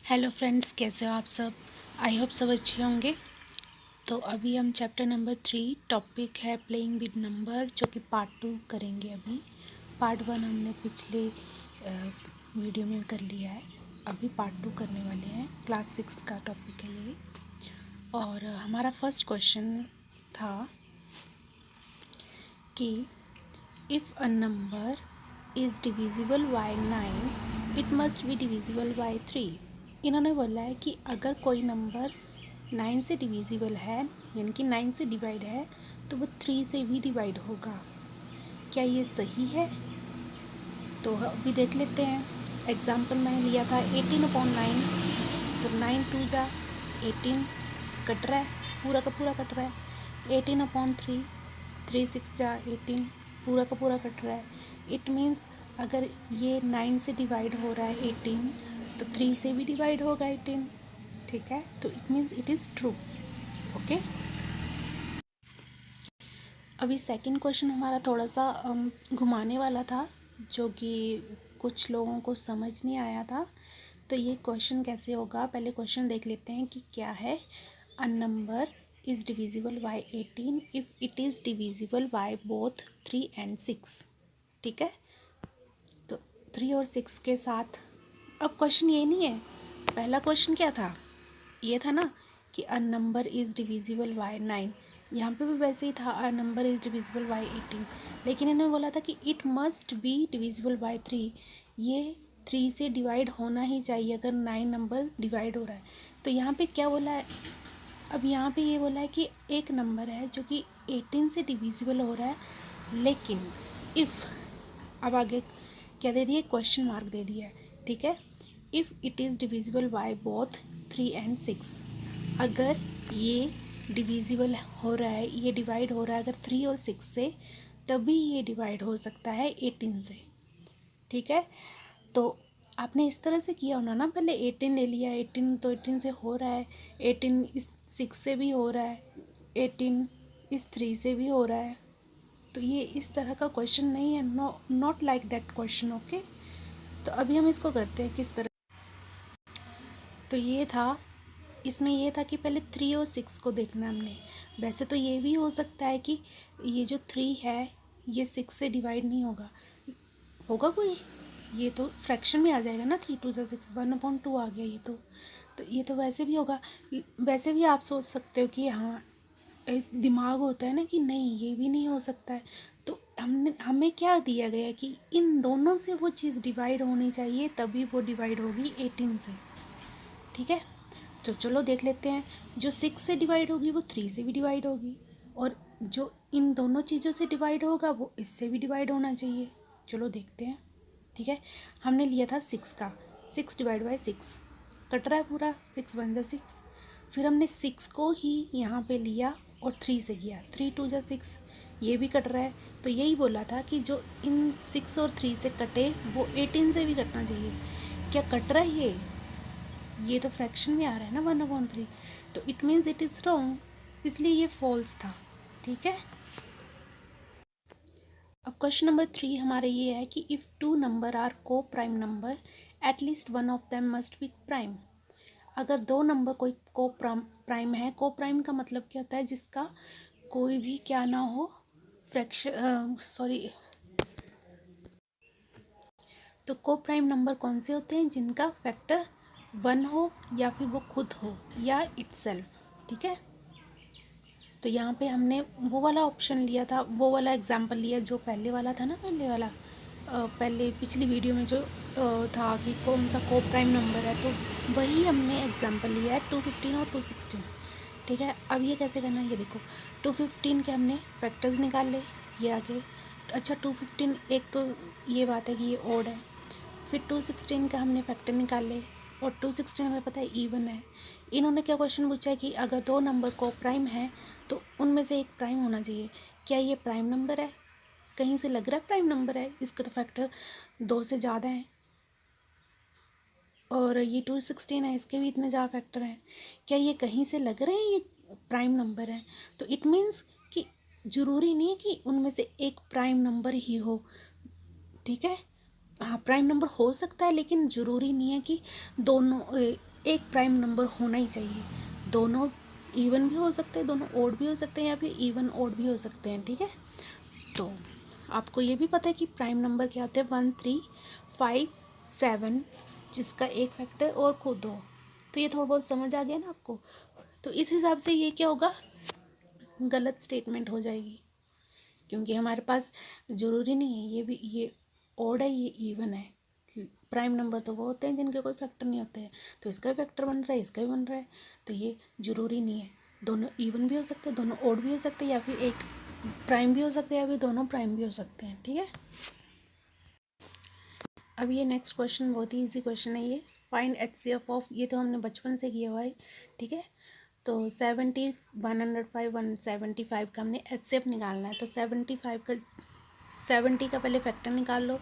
Hello friends, कैसे हो आप सब। आई होप सब अच्छे होंगे। तो अभी हम चैप्टर नंबर 3 टॉपिक है प्लेइंग विद नंबर, जो कि पार्ट 2 करेंगे। अभी पार्ट 1 हमने पिछले वीडियो में कर लिया है। अभी पार्ट 2 करने वाले हैं। क्लास 6 का टॉपिक है ये। और हमारा फर्स्ट क्वेश्चन था कि if a number is divisible by 9 it must be divisible by 3। इन्होंने बोला है कि अगर कोई नंबर 9 से डिविजिबल है, यानी कि 9 से डिवाइड है, तो वो 3 से भी डिवाइड होगा। क्या ये सही है? तो अभी देख लेते हैं। एग्जाम्पल मैंने लिया था 18/9। तो 9 2 जा 18 कट रहा है, पूरा का पूरा कट रहा है। 18/3 3 6 जा 18 पूरा का पूरा कट रहा है। इट मीन्स अगर ये 9 से डिवाइड हो रहा है 18, तो 3 से भी डिवाइड होगा 18। ठीक है, तो it means it is true. Okay, अभी सेकंड क्वेश्चन हमारा थोड़ा सा घुमाने वाला था, जो कि कुछ लोगों को समझ नहीं आया था। तो ये क्वेश्चन कैसे होगा, पहले क्वेश्चन देख लेते हैं कि क्या है। A number is divisible by 18 if it is divisible by both 3 and 6। ठीक है, तो 3 और 6 के साथ। अब क्वेश्चन ये नहीं है, पहला क्वेश्चन क्या था, ये था ना कि a number is divisible by 9। यहाँ पे भी वैसे ही था, a number is divisible by 18। लेकिन इन्होंने बोला था कि it must be divisible by 3। ये 3 से डिवाइड होना ही चाहिए अगर 9 नंबर डिवाइड हो रहा है। तो यहाँ पे क्या बोला है, अब यहाँ पे ये बोला है कि एक नंबर है जो कि 18 से डिविजिबल हो रहा है, लेकिन इफ़, अब आगे क्या दे दिया, क्वेश्चन मार्क दे दिया है। ठीक है, if it is divisible by both 3 and 6। अगर ये डिविजिबल हो रहा है, ये डिवाइड हो रहा है अगर 3 और 6 से, तभी ये डिवाइड हो सकता है 18 से। ठीक है, तो आपने इस तरह से किया होना ना, पहले 18 ले लिया, 18 तो 18 से हो रहा है, 18 इस 6 से भी हो रहा है, 18 इस 3 से भी हो रहा है। तो ये इस तरह का क्वेश्चन नहीं है, not like that question. Okay, तो अभी हम इसको करते हैं किस तरह। तो ये था, इसमें ये था कि पहले 3 और 6 को देखना हमने। वैसे तो ये भी हो सकता है कि ये जो 3 है ये 6 से डिवाइड नहीं होगा, होगा कोई, ये तो फ्रैक्शन में आ जाएगा ना, 3 2 6 1/2 आ गया ये तो ये तो वैसे भी होगा। वैसे भी आप सोच सकते हो कि हाँ, एक दिमाग होता है ना कि नहीं ये भी नहीं हो सकता है। तो हमें क्या दिया गया है कि इन दोनों से वो चीज़ डिवाइड होनी चाहिए, तभी वो डिवाइड होगी 18 से। ठीक है, तो चलो देख लेते हैं। जो 6 से डिवाइड होगी वो 3 से भी डिवाइड होगी, और जो इन दोनों चीज़ों से डिवाइड होगा वो इससे भी डिवाइड होना चाहिए। चलो देखते हैं। ठीक है, हमने लिया था 6 का, 6 डिवाइड बाय 6 कट रहा है पूरा, 6 1 जा 6। फिर हमने 6 को ही यहाँ पे लिया और 3 से किया, 3 2 जा 6, ये भी कट रहा है। तो यही बोला था कि जो इन 6 और 3 से कटे वो 18 से भी कटना चाहिए। क्या कट रहा है ये तो फ्रैक्शन में आ रहा है ना 1/3। तो it means it is wrong, इसलिए ये फॉल्स था। ठीक है, अब क्वेश्चन नंबर 3 हमारे ये है कि इफ़ टू नंबर आर को prime number at least one of them must be prime. अगर दो नंबर कोई को प्राइम है, को प्राइम का मतलब क्या होता है, जिसका कोई भी क्या ना हो, फ्रैक्शन, सॉरी, तो को प्राइम नंबर कौन से होते हैं, जिनका फैक्टर 1 हो या फिर वो खुद हो या इटसेल्फ। ठीक है, तो यहाँ पे हमने वो वाला ऑप्शन लिया था, वो वाला एग्जाम्पल लिया जो पहले वाला था ना, पहले वाला पहले पिछली वीडियो में जो था कि कौन सा को प्राइम नंबर है, तो वही हमने एग्जाम्पल लिया है 215 और 216। ठीक है, अब ये कैसे करना है, ये देखो 215 के हमने फैक्टर्स निकाल ले, ये आगे। अच्छा 215, एक तो ये बात है कि ये ओड है। फिर 216 का हमने फैक्टर निकाल ले, और 216 हमें पता है इवन है। इन्होंने क्या क्वेश्चन पूछा है कि अगर दो नंबर को प्राइम है तो उनमें से एक प्राइम होना चाहिए। क्या ये प्राइम नंबर है? कहीं से लग रहा है प्राइम नंबर है? इसका तो फैक्टर 2 से ज़्यादा है, और ये 216 है, इसके भी इतने ज़्यादा फैक्टर हैं। क्या ये कहीं से लग रहे हैं ये प्राइम नंबर है? तो इट मीन्स कि ज़रूरी नहीं है कि उनमें से एक प्राइम नंबर ही हो। ठीक है, हाँ प्राइम नंबर हो सकता है, लेकिन ज़रूरी नहीं है कि दोनों एक प्राइम नंबर होना ही चाहिए। दोनों इवन भी हो सकते हैं, दोनों ओड भी हो सकते हैं, या फिर इवन ओड भी हो सकते हैं, ठीक है। तो आपको ये भी पता है कि प्राइम नंबर क्या होते हैं, 1 3 5 7, जिसका एक फैक्टर और खुद हो। तो ये थोड़ा बहुत समझ आ गया ना आपको। तो इस हिसाब से ये क्या होगा, गलत स्टेटमेंट हो जाएगी, क्योंकि हमारे पास ज़रूरी नहीं है ये भी, ये ओड है ये इवन है। प्राइम नंबर तो वो होते हैं जिनके कोई फैक्टर नहीं होते हैं, तो इसका भी फैक्टर बन रहा है, इसका भी बन रहा है, तो ये ज़रूरी नहीं है। दोनों इवन भी हो सकते हैं, दोनों ओड भी हो सकते हैं, या फिर एक प्राइम भी हो सकते हैं, या फिर दोनों प्राइम भी हो सकते हैं, ठीक है। अब ये नेक्स्ट क्वेश्चन बहुत ही ईजी क्वेश्चन है ये। फाइंड HCF ऑफ, ये तो हमने बचपन से किया हुआ है, ठीक है। तो 70 105 175 का हमने HCF निकालना है। तो 75 का 70 का पहले फैक्टर निकाल लो।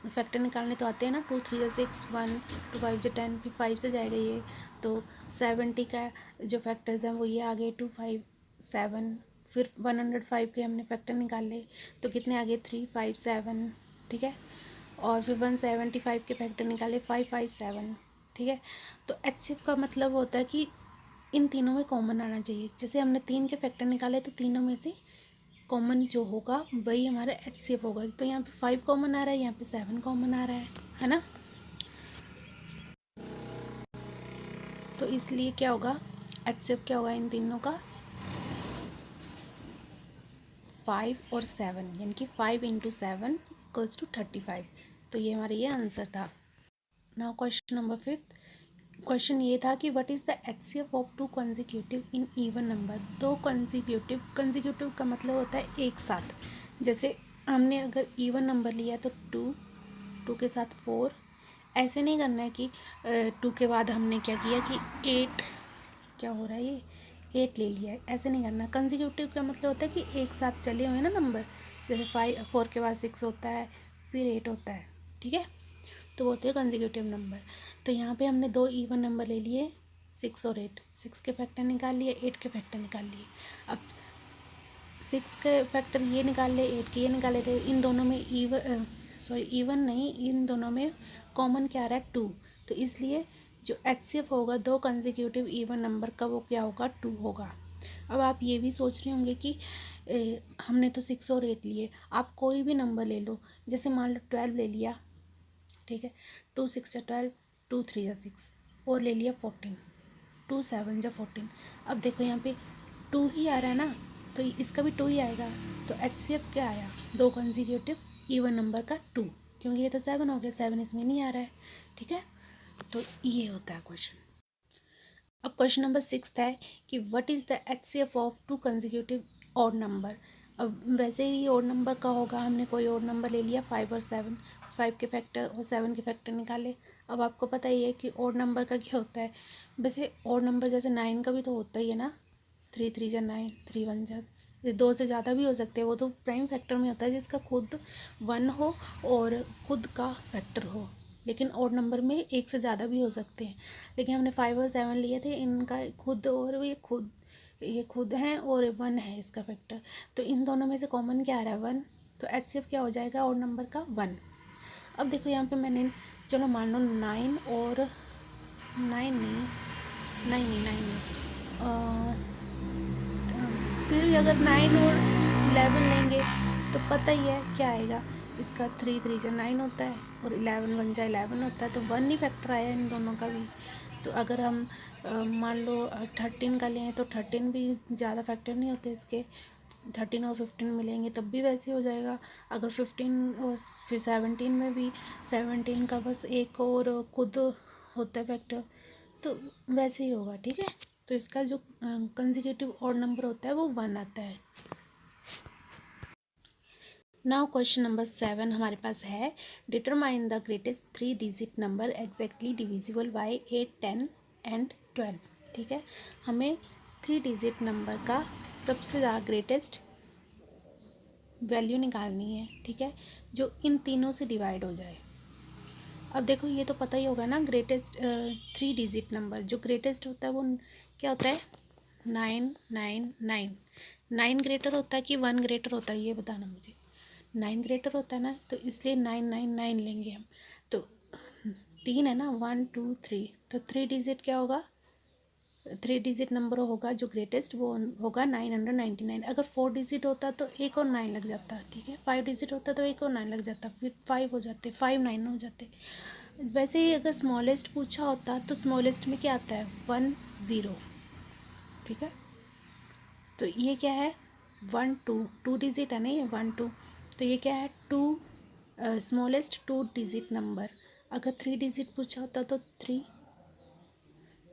फैक्टर निकालने तो आते हैं ना, 2 3 या 6, 1 2 5 जो 10, फिर 5 से जाएगा ये। तो 70 का जो फैक्टर्स हैं वो ये आ गए 2 5 7, फिर 105 के हमने फैक्टर निकाले तो कितने आ गए 3 5 7, ठीक है। और फिर 175 के फैक्टर निकाले 5 5 7, ठीक है। तो HCF का मतलब होता है कि इन तीनों में कॉमन आना चाहिए। जैसे हमने 3 के फैक्टर निकाले तो तीनों में से कॉमन जो होगा वही हमारा HCF होगा। तो यहाँ पे 5 कॉमन आ रहा है, यहाँ पे 7 कॉमन आ रहा है ना। तो इसलिए क्या होगा, HCF क्या होगा इन तीनों का, 5 और 7, यानी कि 5 × 7 = 35। तो ये हमारा ये आंसर था। Now question number 5। क्वेश्चन ये था कि what is the HCF of 2 consecutive in even number. दो कंसेक्यूटिव का मतलब होता है एक साथ। जैसे हमने अगर इवन नंबर लिया तो 2 के साथ 4, ऐसे नहीं करना है कि 2 के बाद हमने क्या किया कि 8, क्या हो रहा है ये 8 ले लिया है, ऐसे नहीं करना। कंसेक्यूटिव का मतलब होता है कि एक साथ चले हुए ना नंबर, जैसे 4 के बाद 6 होता है, फिर 8 होता है, ठीक है। तो वो होते हैं कंसेक्यूटिव नंबर। तो यहाँ पे हमने दो इवन नंबर ले लिए, 6 और 8। 6 के फैक्टर निकाल लिए, 8 के फैक्टर निकाल लिए। अब 6 के फैक्टर ये निकाल ले, 8 के ये निकाले थे। इन दोनों में इवन नहीं, इन दोनों में कॉमन क्या आ रहा है 2। तो इसलिए जो HCF होगा दो कंसेक्यूटिव इवन नंबर का वो क्या होगा 2 होगा। अब आप ये भी सोच रहे होंगे कि हमने तो 6 और 8 लिए, आप कोई भी नंबर ले लो। जैसे मान लो 12 ले लिया, ठीक है। 2 6 = 12, 2 3 = 6, और ले लिया 14, 2 7 = 14। अब देखो यहाँ पे 2 ही आ रहा है ना, तो इसका भी 2 ही आएगा। तो HCF क्या आया, दो कंसेक्यूटिव इवन नंबर का 2, क्योंकि ये तो 7 हो गया, 7 इसमें नहीं आ रहा है, ठीक है। तो ये होता है क्वेश्चन। अब क्वेश्चन नंबर 6 है कि what is the HCF of 2 consecutive odd number. अब वैसे ही ऑड नंबर का होगा, हमने कोई ऑड नंबर ले लिया 5 और 7, 5 के फैक्टर और 7 के फैक्टर निकाले। अब आपको पता ही है कि ऑड नंबर का क्या होता है। वैसे ऑड नंबर जैसे 9 का भी तो होता ही है ना, 3 3 = 9, 3 1 = 2 से ज़्यादा भी हो सकते हैं, वो तो प्राइम फैक्टर में होता है जिसका खुद 1 हो और खुद का फैक्टर हो। लेकिन ऑड नंबर में एक से ज़्यादा भी हो सकते हैं। लेकिन हमने 5 और 7 लिए थे, इनका खुद और ये खुद हैं और 1 है इसका फैक्टर। तो इन दोनों में से कॉमन क्या आ रहा है 1। तो HCF क्या हो जाएगा ऑड नंबर का 1। अब देखो यहाँ पे मैंने, चलो मान लो 9 और 9 नहीं, 9 नहीं, 9 नहीं, फिर भी अगर 9 और 11 लेंगे तो पता ही है क्या आएगा इसका, 3 3 = 9 होता है, और 11 1 = 11 होता है। तो 1 ही फैक्टर आया इन दोनों का भी। तो अगर हम मान लो 13 का लें तो 13 भी ज़्यादा फैक्टर नहीं होते इसके, 13 और 15 मिलेंगे तब भी वैसे हो जाएगा। अगर 15 और फिर 17 में भी 17 का बस एक और खुद होता है फैक्टर, तो वैसे ही होगा, ठीक है। तो इसका जो कंसेक्यूटिव ऑड नंबर होता है वो 1 आता है। नाउ क्वेश्चन नंबर 7 हमारे पास है, determine the greatest 3 digit number exactly divisible by 8 10 and 12, ठीक है। हमें 3 डिजिट नंबर का सबसे ज़्यादा ग्रेटेस्ट वैल्यू निकालनी है, ठीक है, जो इन तीनों से डिवाइड हो जाए। अब देखो ये तो पता ही होगा ना, ग्रेटेस्ट 3 डिजिट नंबर जो ग्रेटेस्ट होता है वो क्या होता है 9 9 9। 9 ग्रेटर होता है कि 1 ग्रेटर होता है, ये बताना मुझे। 9 ग्रेटर होता है ना, तो इसलिए 9 9 9 लेंगे हम। तो 3 है ना, 1 2 3, तो 3 डिजिट क्या होगा, 3 डिजिट नंबर होगा जो ग्रेटेस्ट, वो होगा 999। अगर 4 डिजिट होता तो एक और 9 लग जाता, ठीक है। 5 डिजिट होता तो एक और 9 लग जाता, फिर 5 हो जाते, 5 9 हो जाते। वैसे ही अगर स्मॉलेस्ट पूछा होता तो स्मॉलेस्ट में क्या आता है, 1 0, ठीक है। तो ये क्या है, 1 2, 2 डिजिट है ना ये 1 2, तो ये क्या है 2, स्मॉलेस्ट 2 डिजिट नंबर। अगर 3 डिजिट पूछा होता तो 3,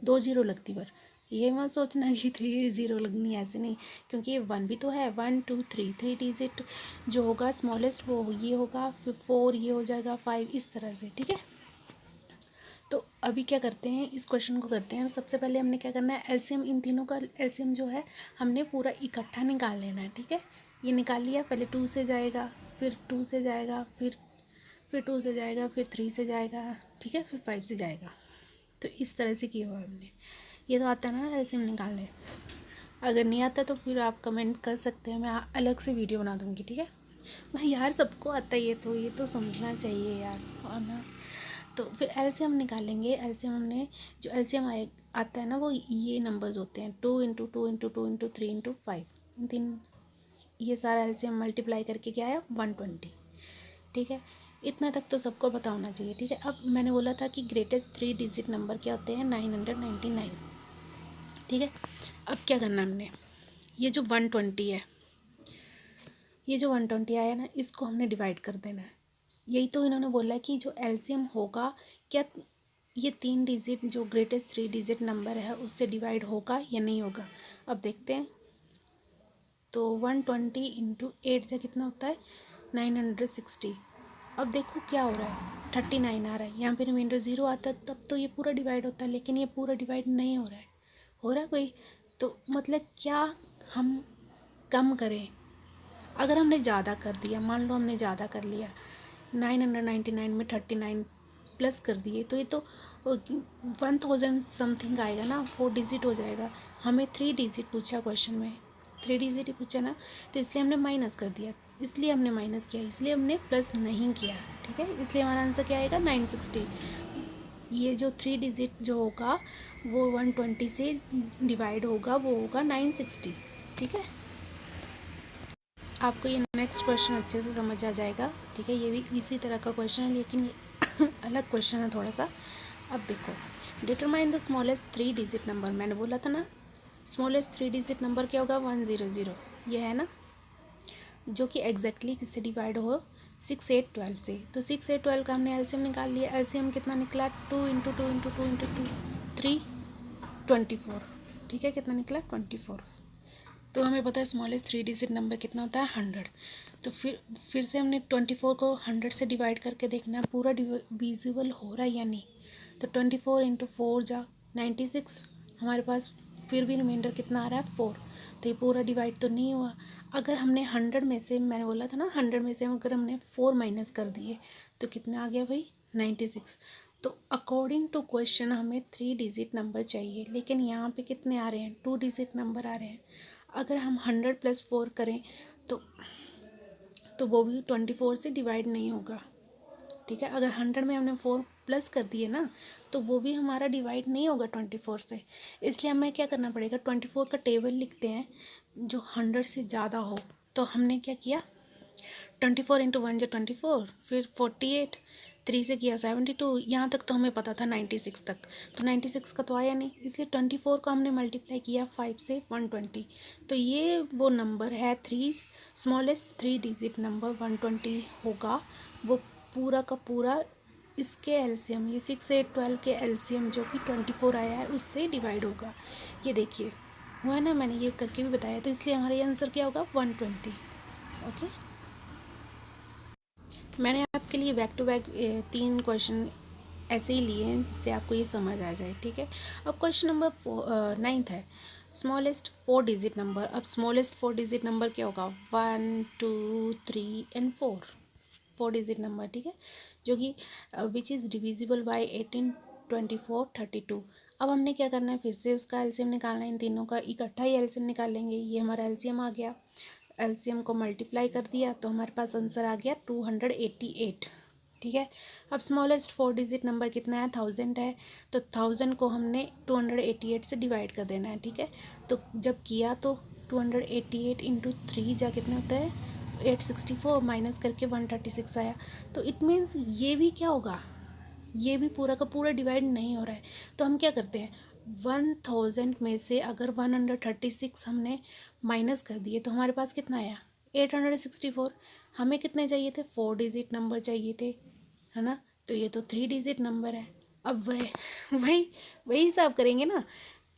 2 0 लगती, पर ये मत सोचना कि 3 0 लगनी, ऐसे नहीं, क्योंकि ये 1 भी तो है, 1 2 3, 3 डिजिट जो होगा स्मॉलेस्ट वो ये होगा, फिर 4 ये हो जाएगा, 5 इस तरह से, ठीक है। तो अभी क्या करते हैं, इस क्वेश्चन को करते हैं। सबसे पहले हमने क्या करना है, एलसीएम, इन तीनों का एलसीएम जो है हमने पूरा इकट्ठा निकाल लेना है, ठीक है। ये निकाल लिया, पहले 2 से जाएगा, फिर 2 से जाएगा, फिर 2 से जाएगा, फिर 3 से जाएगा, ठीक है, फिर 5 से जाएगा। तो इस तरह से किया हुआ हमने। ये तो आता है ना एलसीएम निकालने। अगर नहीं आता तो फिर आप कमेंट कर सकते हैं, मैं अलग से वीडियो बना दूँगी, ठीक है। भाई यार सबको आता है, ये तो समझना चाहिए यार, और ना। तो फिर एलसीएम निकालेंगे। एलसीएम हमने जो एलसीएम आता है ना, वो ये नंबर्स होते हैं, 2 इंटू 2 इंटू 2 इंटू 3 इंटू 5, इन तीन, ये सारा एलसीएम मल्टीप्लाई करके क्या आया, 120, ठीक है। इतना तक तो सबको पता होना चाहिए, ठीक है। अब मैंने बोला था कि ग्रेटेस्ट 3 डिजिट नंबर क्या होते हैं, 999, ठीक है। अब क्या करना हमने, ये जो 120 है, ये जो 120 आया ना, इसको हमने डिवाइड कर देना है। यही तो इन्होंने बोला है कि जो एलसीएम होगा, क्या ये 3 डिजिट जो ग्रेटेस्ट 3 डिजिट नंबर है उससे डिवाइड होगा या नहीं होगा। अब देखते हैं। तो 120 इंटू 8 से कितना होता है, 960। अब देखो क्या हो रहा है, 39 आ रहा है, यहाँ पे रिमाइंडर 0 आता है, तब तो ये पूरा डिवाइड होता है, लेकिन ये पूरा डिवाइड नहीं हो रहा है। हो रहा है कोई, तो मतलब क्या हम कम करें। अगर हमने ज़्यादा कर दिया, मान लो हमने ज़्यादा कर लिया, 999 में 39 प्लस कर दिए, तो ये तो 1000 समथिंग आएगा ना, 4 डिजिट हो जाएगा। हमें 3 डिजिट पूछा क्वेश्चन में, 3 डिजिट ही पूछा ना, तो इसलिए हमने माइनस कर दिया, इसलिए हमने माइनस किया, इसलिए हमने प्लस नहीं किया, ठीक है। इसलिए हमारा आंसर क्या आएगा, 960। ये जो 3 डिजिट जो होगा वो 120 से डिवाइड होगा, वो होगा 960, ठीक है। आपको ये नेक्स्ट क्वेश्चन अच्छे से समझ आ जाएगा, ठीक है। ये भी इसी तरह का क्वेश्चन है, लेकिन ये अलग क्वेश्चन है थोड़ा सा। अब देखो, determine the smallest 3 digit number, मैंने बोला था ना स्मॉलेस्ट 3 डिजिट नंबर क्या होगा, 100, ये है ना, जो कि एग्जैक्टली किससे डिवाइड हो, 6 8 12 से। तो 6 8 12 का हमने एलसीएम निकाल लिया। एलसीएम कितना निकला, 2 इंटू 2 इंटू 2 इंटू 2 3 24, ठीक है। कितना निकला, 24। तो हमें पता है स्मॉलेस्ट 3 डिजिट नंबर कितना होता है, 100। तो फिर से हमने 24 को 100 से डिवाइड करके देखना है पूरा डिविजिबल हो रहा है या नहीं। तो 24 इंटू 4 जा 96, हमारे पास फिर भी रिमाइंडर कितना आ रहा है, 4। तो ये पूरा डिवाइड तो नहीं हुआ। अगर हमने 100 में से, मैंने बोला था ना 100 में से अगर हमने 4 माइनस कर दिए तो कितना आ गया भाई, 96। तो अकॉर्डिंग टू क्वेश्चन हमें 3 डिजिट नंबर चाहिए, लेकिन यहाँ पे कितने आ रहे हैं, 2 डिजिट नंबर आ रहे हैं। अगर हम 100 + 4 करें तो वो भी 24 से डिवाइड नहीं होगा, ठीक है। अगर 100 में हमने 4 प्लस कर दिए ना, तो वो भी हमारा डिवाइड नहीं होगा 24 से। इसलिए हमें क्या करना पड़ेगा, 24 का टेबल लिखते हैं जो 100 से ज़्यादा हो। तो हमने क्या किया, 24 इंटू 1 जो 24, फिर 48, 3 से किया 72, यहाँ तक तो हमें पता था 96 तक। तो 96 का तो आया नहीं, इसलिए 24 का हमने मल्टीप्लाई किया 5 से 120। तो ये वो नंबर है, 3 स्मॉलेस्ट 3 डिजिट नंबर 120 होगा। वो पूरा का पूरा इसके एलसीएम, ये 6 8 12 के एलसीएम जो कि 24 आया है उससे डिवाइड होगा। ये देखिए हुआ ना, मैंने ये करके भी बताया। तो इसलिए हमारा ये आंसर क्या होगा, 120। ओके, मैंने आपके लिए बैक टू बैक 3 क्वेश्चन ऐसे ही लिए हैं जिससे आपको ये समझ आ जाए, ठीक है। अब क्वेश्चन नंबर 9 है, स्मॉलेस्ट 4 डिजिट नंबर। अब स्मॉलेस्ट 4 डिजिट नंबर क्या होगा, 1 2 3 एंड 4 डिजिट नंबर, ठीक है, जो कि विच इज़ डिविजिबल बाय 18 24 32। अब हमने क्या करना है, फिर से उसका एलसीएम निकालना है, इन तीनों का इकट्ठा ही एलसीएम निकाल लेंगे। ये हमारा एलसीएम आ गया, एलसीएम को मल्टीप्लाई कर दिया तो हमारे पास आंसर आ गया 288। ठीक है। अब स्मॉलेस्ट 4 डिजिट नंबर कितना है, 1000 है, तो 1000 को हमने 288 से डिवाइड कर देना है। ठीक है, तो जब किया तो 288 इंटू 3 जा कितना होता है 864, माइनस करके 136 आया। तो इट मीन्स ये भी क्या होगा, ये भी पूरा का पूरा डिवाइड नहीं हो रहा है। तो हम क्या करते हैं, 1000 में से अगर 136 हमने माइनस कर दिए तो हमारे पास कितना आया 864। हमें कितने चाहिए थे, 4 डिजिट नंबर चाहिए थे, है ना। तो ये तो 3 डिजिट नंबर है। अब वही वही वही हिसाब करेंगे ना,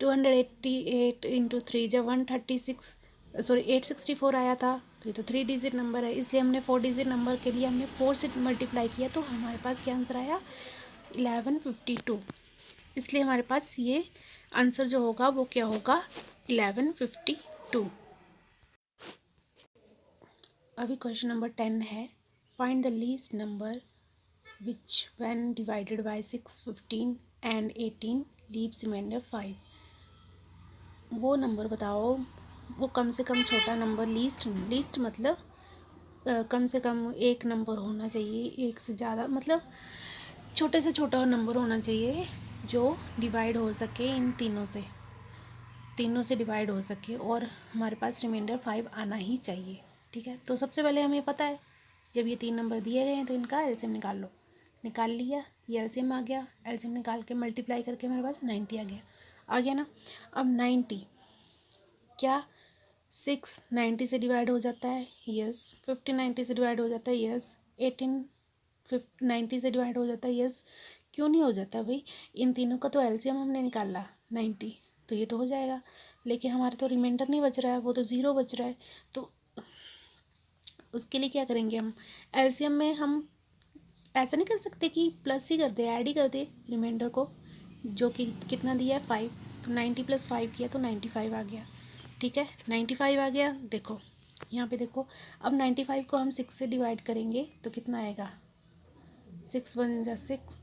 288 इंटू 3 जब 136 सॉरी 864 आया था, तो ये तो 3 डिजिट नंबर है, इसलिए हमने 4 डिजिट नंबर के लिए हमने 4 से मल्टीप्लाई किया, तो हमारे पास क्या आंसर आया 1152। इसलिए हमारे पास ये आंसर जो होगा वो क्या होगा 1152। अभी क्वेश्चन नंबर 10 है, find the least number which when divided by 6, 15 and 18 leaves reminder 5। वो नंबर बताओ, वो कम से कम छोटा नंबर, लीस्ट मतलब कम से कम एक नंबर होना चाहिए, एक से ज़्यादा मतलब छोटे से छोटा नंबर होना चाहिए जो डिवाइड हो सके इन तीनों से डिवाइड हो सके, और हमारे पास रिमाइंडर 5 आना ही चाहिए। ठीक है, तो सबसे पहले हमें पता है जब ये 3 नंबर दिए गए हैं तो इनका एलसीएम निकाल लो। निकाल लिया, ये एलसीएम आ गया, एलसीएम निकाल के मल्टीप्लाई करके हमारे पास 90 आ गया ना। अब 90 क्या 6 90 से डिवाइड हो जाता है, यस। 15 90 से डिवाइड हो जाता है, यस। 18 90 से डिवाइड हो जाता है, यस। क्यों नहीं हो जाता भाई, इन तीनों का तो एलसीएम हमने निकाला 90, तो ये तो हो जाएगा, लेकिन हमारा तो रिमाइंडर नहीं बच रहा है, वो तो 0 बच रहा है। तो उसके लिए क्या करेंगे, हम एलसीएम में हम ऐसा नहीं कर सकते कि प्लस ही कर दे, ऐड ही कर दे रिमाइंडर को, जो कि कितना दिया है 5, तो 90 + 5 किया तो 95 आ गया। ठीक है, 95 आ गया। देखो यहाँ पे देखो, अब 95 को हम 6 से डिवाइड करेंगे तो कितना आएगा, 6 1 जा 6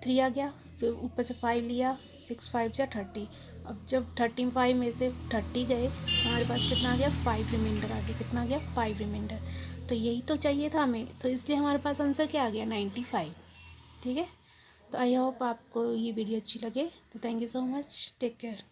3 आ गया, फिर ऊपर से 5 लिया, 6 5 जा 30। अब जब 35 में से 30 गए तो हमारे पास कितना आ गया 5 रिमाइंडर आ गया, कितना आ गया 5 रिमाइंडर। तो यही तो चाहिए था हमें, तो इसलिए हमारे पास आंसर क्या आ गया 95। ठीक है, तो आई होप आपको ये वीडियो अच्छी लगे, तो thank you so much, take care.